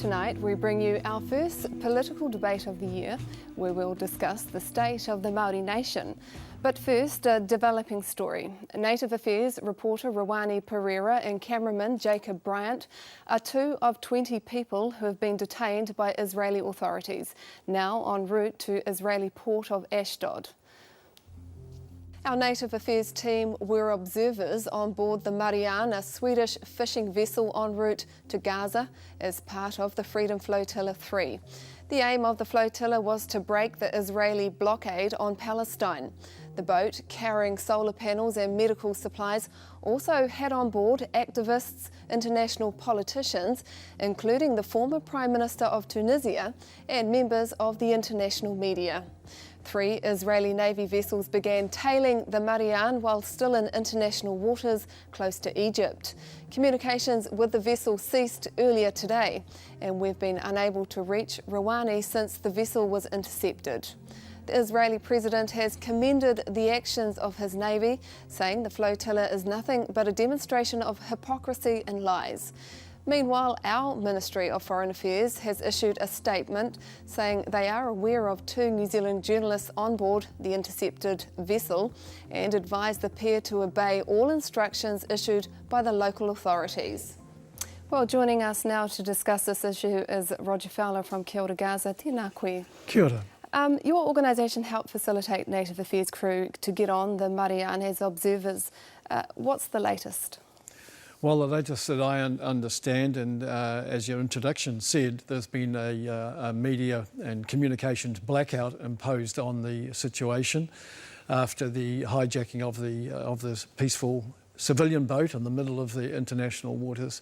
Tonight we bring you our first political debate of the year, where we'll discuss the state of the Māori Nation. But first, a developing story. Native Affairs reporter Ruwani Perera and cameraman Jacob Bryant are two of 20 people who have been detained by Israeli authorities, now en route to Israeli port of Ashdod. Our Native Affairs team were observers on board the Metiria, a Swedish fishing vessel en route to Gaza as part of the Freedom Flotilla 3. The aim of the flotilla was to break the Israeli blockade on Palestine. The boat, carrying solar panels and medical supplies, also had on board activists, international politicians, including the former Prime Minister of Tunisia and members of the international media. 3 Israeli Navy vessels began tailing the Metiria while still in international waters close to Egypt. Communications with the vessel ceased earlier today, and we've been unable to reach Ruwani since the vessel was intercepted. The Israeli president has commended the actions of his navy, saying the flotilla is nothing but a demonstration of hypocrisy and lies. Meanwhile, our Ministry of Foreign Affairs has issued a statement saying they are aware of 2 New Zealand journalists on board the intercepted vessel and advised the pair to obey all instructions issued by the local authorities. Well, joining us now to discuss this issue is Roger Fowler from Gaza. Tēnā koe. Kia ora. Your organisation helped facilitate Native Affairs crew to get on the Metiria as observers. What's the latest? Well, the latest that I understand, and as your introduction said, there's been a media and communications blackout imposed on the situation after the hijacking of this peaceful civilian boat in the middle of the international waters.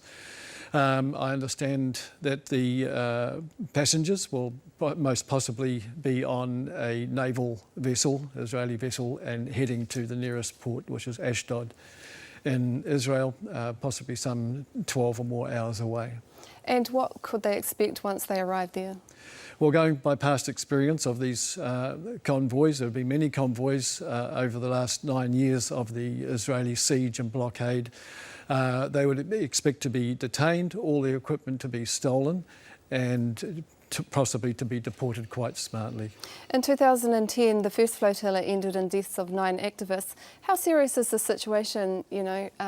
I understand that the passengers will most possibly be on a naval vessel, Israeli vessel, and heading to the nearest port, which is Ashdod in Israel, possibly some 12 or more hours away. And what could they expect once they arrive there? Well, going by past experience of these convoys, there have been many convoys over the last 9 years of the Israeli siege and blockade. They would expect to be detained, all their equipment to be stolen, and possibly to be deported quite smartly. In 2010, the first flotilla ended in deaths of 9 activists. How serious is the situation,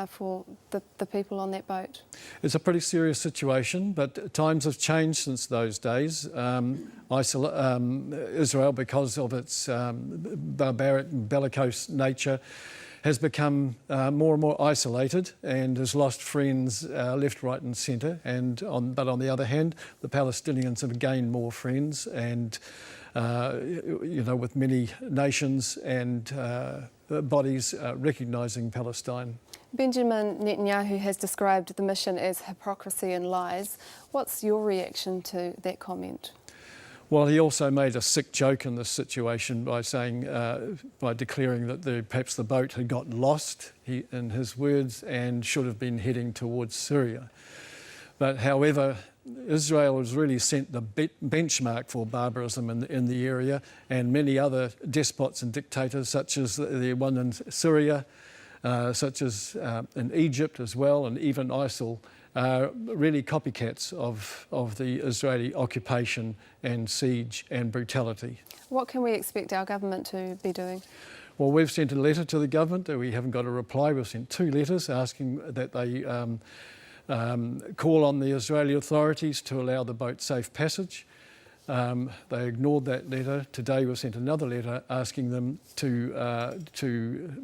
for the people on that boat? It's a pretty serious situation, but times have changed since those days. Israel, because of its barbaric, bellicose nature, has become more and more isolated and has lost friends left, right and centre. But on the other hand, the Palestinians have gained more friends and, with many nations and bodies recognising Palestine. Benjamin Netanyahu has described the mission as hypocrisy and lies. What's your reaction to that comment? Well, he also made a sick joke in this situation by saying, by declaring that perhaps the boat had gotten lost, in his words, and should have been heading towards Syria. But however, Israel has really set the benchmark for barbarism in the area, and many other despots and dictators, such as the one in Syria, such as in Egypt as well, and even ISIL, are really copycats of the Israeli occupation and siege and brutality. What can we expect our government to be doing? Well, we've sent a letter to the government. We haven't got a reply. We've sent 2 letters asking that they call on the Israeli authorities to allow the boat safe passage. They ignored that letter. Today we've sent another letter asking them to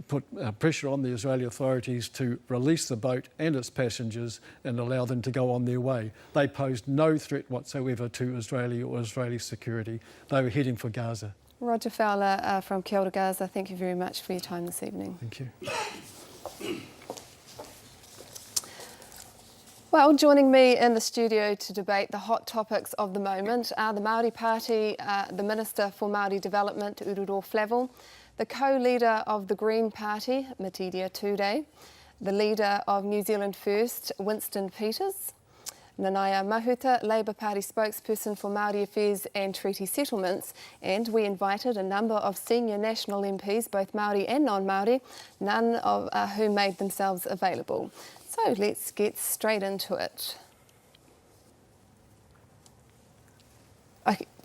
put pressure on the Israeli authorities to release the boat and its passengers and allow them to go on their way. They posed no threat whatsoever to Israeli or Israeli security. They were heading for Gaza. Roger Fowler from Gaza, thank you very much for your time this evening. Thank you. Well, joining me in the studio to debate the hot topics of the moment are the Māori Party, the Minister for Māori Development, Ururoa Flavell, the co-leader of the Green Party, Metiria Turei, the leader of New Zealand First, Winston, Nanaia Mahuta, Labour Party spokesperson for Māori Affairs and Treaty Settlements, and we invited a number of senior National MPs, both Māori and non-Māori, none of whom made themselves available. So let's get straight into it.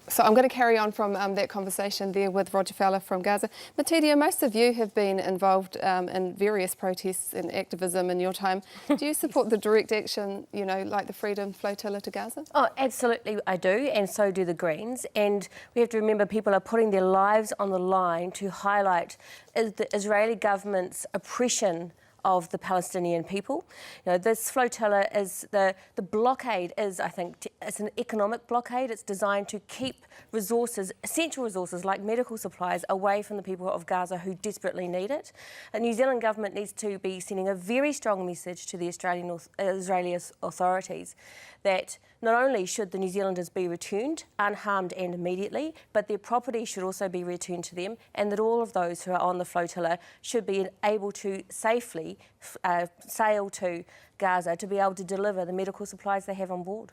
So I'm going to carry on from that conversation there with Roger Fowler from Gaza. Metiria, most of you have been involved in various protests and activism in your time. Do you support the direct action, you know, like the Freedom Flotilla to Gaza? Oh, absolutely I do, and so do the Greens. And we have to remember people are putting their lives on the line to highlight the Israeli government's oppression of the Palestinian people. You know, this flotilla is the blockade is, I think, it's an economic blockade. It's designed to keep resources, essential resources like medical supplies, away from the people of Gaza who desperately need it. The New Zealand government needs to be sending a very strong message to the Israeli authorities that not only should the New Zealanders be returned unharmed and immediately, but their property should also be returned to them, and that all of those who are on the flotilla should be able to safely sail to Gaza to be able to deliver the medical supplies they have on board.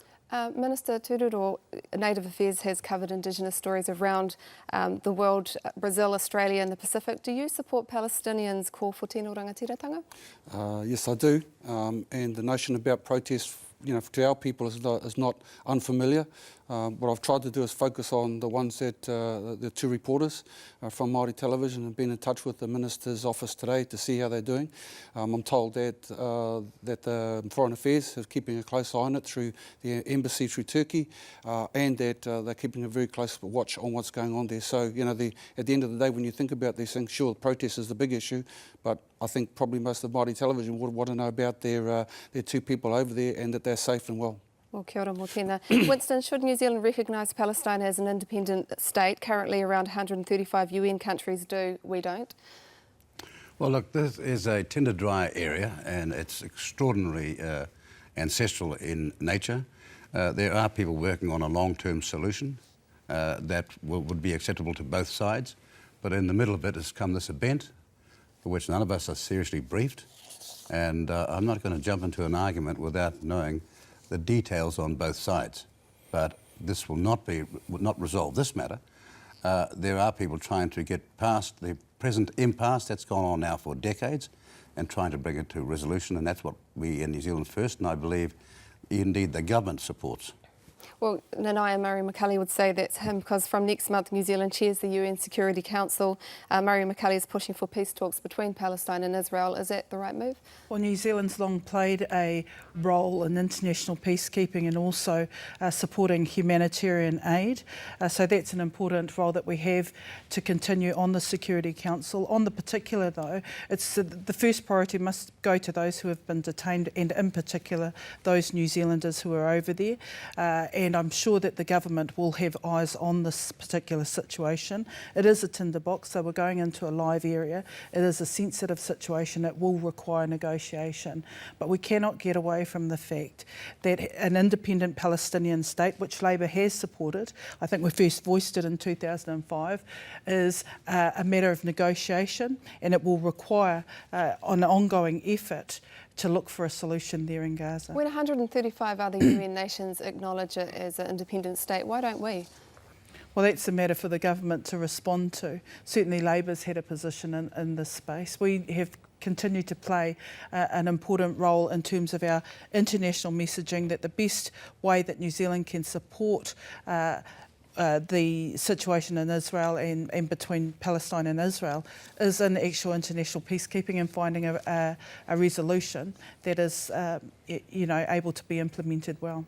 Minister Ururoa, Native Affairs has covered Indigenous stories around the world, Brazil, Australia and the Pacific. Do you support Palestinians' call for tino rangatiratanga? Yes, I do. And the notion about protest, you know, to our people is not unfamiliar. What I've tried to do is focus on the ones that the two reporters from Māori Television have been in touch with the Minister's office today to see how they're doing. I'm told that the Foreign Affairs is keeping a close eye on it through the embassy through Turkey, and that they're keeping a very close watch on what's going on there. So, you know, at the end of the day, when you think about these things, sure, protest is the big issue, but I think probably most of Māori Television would want to know about their two people over there and that they're safe and well. Well, kia ora, mō tēnā. Winston, should New Zealand recognise Palestine as an independent state? Currently around 135 UN countries do, we don't. Well, look, this is a tinder dry area and it's extraordinarily ancestral in nature. There are people working on a long-term solution that would be acceptable to both sides, but in the middle of it has come this event for which none of us are seriously briefed, and I'm not going to jump into an argument without knowing the details on both sides, but this will not resolve this matter. There are people trying to get past the present impasse that's gone on now for decades and trying to bring it to resolution, and that's what we in New Zealand First, and I believe indeed the government supports. Well, Nanaia Murray McCully would say that's him because from next month New Zealand chairs the UN Security Council. Murray McCully is pushing for peace talks between Palestine and Israel. Is that the right move? Well, New Zealand's long played a role in international peacekeeping and also supporting humanitarian aid. So that's an important role that we have to continue on the Security Council. On the particular though, it's the first priority must go to those who have been detained and in particular those New Zealanders who are over there. And I'm sure that the government will have eyes on this particular situation. It is a tinderbox, so we're going into a live area. It is a sensitive situation. It will require negotiation. But we cannot get away from the fact that an independent Palestinian state, which Labor has supported, I think we first voiced it in 2005, is a matter of negotiation, and it will require an ongoing effort to look for a solution there in Gaza. When 135 other UN nations acknowledge it as an independent state, why don't we? Well, that's a matter for the government to respond to. Certainly Labor's had a position in this space. We have continued to play an important role in terms of our international messaging that the best way that New Zealand can support the situation in Israel and between Palestine and Israel is in actual international peacekeeping and finding a resolution that is able to be implemented well.